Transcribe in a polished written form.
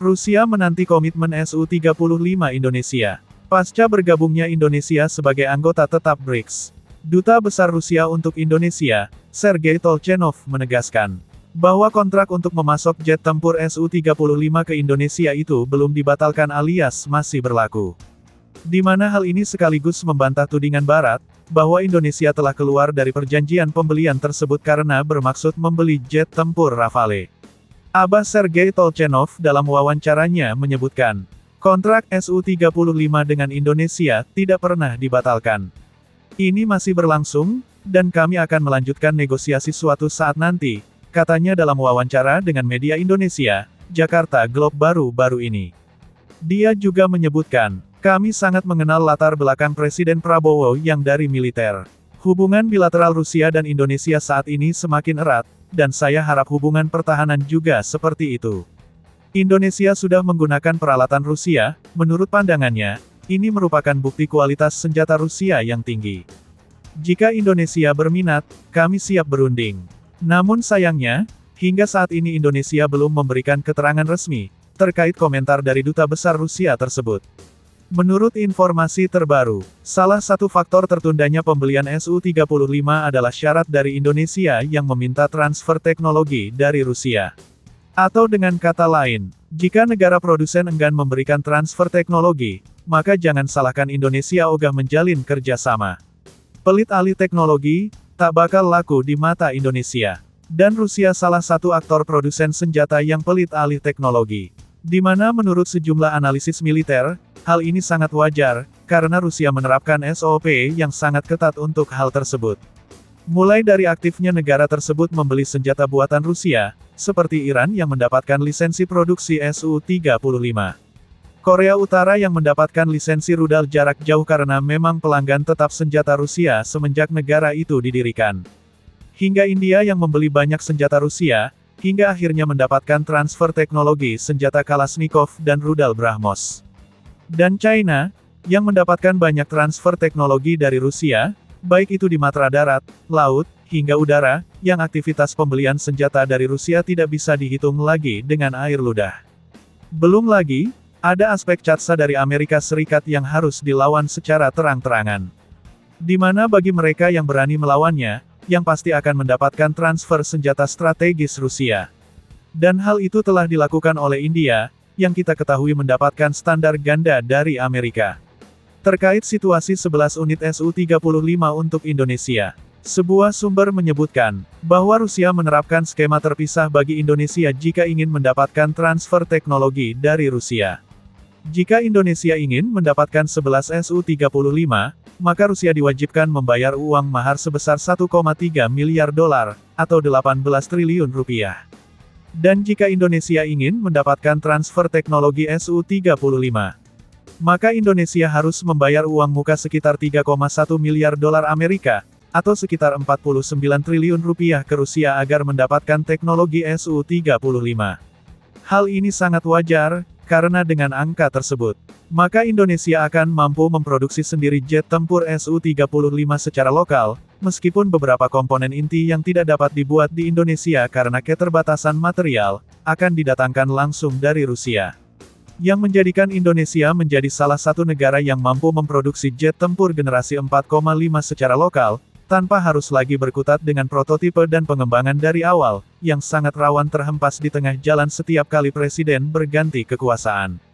Rusia menanti komitmen Su-35 Indonesia. Pasca bergabungnya Indonesia sebagai anggota tetap BRICS, Duta Besar Rusia untuk Indonesia, Sergei Tolchenov, menegaskan bahwa kontrak untuk memasok jet tempur Su-35 ke Indonesia itu belum dibatalkan alias masih berlaku. Di mana hal ini sekaligus membantah tudingan Barat, bahwa Indonesia telah keluar dari perjanjian pembelian tersebut karena bermaksud membeli jet tempur Rafale. Abah Sergei Tolchenov dalam wawancaranya menyebutkan, kontrak Su-35 dengan Indonesia tidak pernah dibatalkan. Ini masih berlangsung, dan kami akan melanjutkan negosiasi suatu saat nanti, katanya dalam wawancara dengan media Indonesia, Jakarta Globe baru-baru ini. Dia juga menyebutkan, kami sangat mengenal latar belakang Presiden Prabowo yang dari militer. Hubungan bilateral Rusia dan Indonesia saat ini semakin erat, dan saya harap hubungan pertahanan juga seperti itu. Indonesia sudah menggunakan peralatan Rusia, menurut pandangannya, ini merupakan bukti kualitas senjata Rusia yang tinggi. Jika Indonesia berminat, kami siap berunding. Namun sayangnya, hingga saat ini Indonesia belum memberikan keterangan resmi, terkait komentar dari Duta Besar Rusia tersebut. Menurut informasi terbaru, salah satu faktor tertundanya pembelian Su-35 adalah syarat dari Indonesia yang meminta transfer teknologi dari Rusia. Atau dengan kata lain, jika negara produsen enggan memberikan transfer teknologi, maka jangan salahkan Indonesia ogah menjalin kerjasama. Pelit alih teknologi, tak bakal laku di mata Indonesia. Dan Rusia salah satu aktor produsen senjata yang pelit alih teknologi. Di mana menurut sejumlah analisis militer, hal ini sangat wajar, karena Rusia menerapkan SOP yang sangat ketat untuk hal tersebut. Mulai dari aktifnya negara tersebut membeli senjata buatan Rusia, seperti Iran yang mendapatkan lisensi produksi Su-35. Korea Utara yang mendapatkan lisensi rudal jarak jauh karena memang pelanggan tetap senjata Rusia semenjak negara itu didirikan. Hingga India yang membeli banyak senjata Rusia, hingga akhirnya mendapatkan transfer teknologi senjata Kalashnikov dan rudal BrahMos. Dan China, yang mendapatkan banyak transfer teknologi dari Rusia, baik itu di matra darat, laut, hingga udara, yang aktivitas pembelian senjata dari Rusia tidak bisa dihitung lagi dengan air ludah. Belum lagi, ada aspek CATSA dari Amerika Serikat yang harus dilawan secara terang-terangan. Di mana bagi mereka yang berani melawannya, yang pasti akan mendapatkan transfer senjata strategis Rusia. Dan hal itu telah dilakukan oleh India, yang kita ketahui mendapatkan standar ganda dari Amerika. Terkait situasi 11 unit Su-35 untuk Indonesia, sebuah sumber menyebutkan, bahwa Rusia menerapkan skema terpisah bagi Indonesia jika ingin mendapatkan transfer teknologi dari Rusia. Jika Indonesia ingin mendapatkan 11 Su-35, maka Rusia diwajibkan membayar uang mahar sebesar 1,3 miliar dolar, atau 18 triliun rupiah. Dan jika Indonesia ingin mendapatkan transfer teknologi Su-35, maka Indonesia harus membayar uang muka sekitar 3,1 miliar dolar Amerika, atau sekitar 49 triliun rupiah ke Rusia agar mendapatkan teknologi Su-35. Hal ini sangat wajar, karena dengan angka tersebut, maka Indonesia akan mampu memproduksi sendiri jet tempur Su-35 secara lokal, meskipun beberapa komponen inti yang tidak dapat dibuat di Indonesia karena keterbatasan material, akan didatangkan langsung dari Rusia. Yang menjadikan Indonesia menjadi salah satu negara yang mampu memproduksi jet tempur generasi 4,5 secara lokal, tanpa harus lagi berkutat dengan prototipe dan pengembangan dari awal, yang sangat rawan terhempas di tengah jalan setiap kali presiden berganti kekuasaan.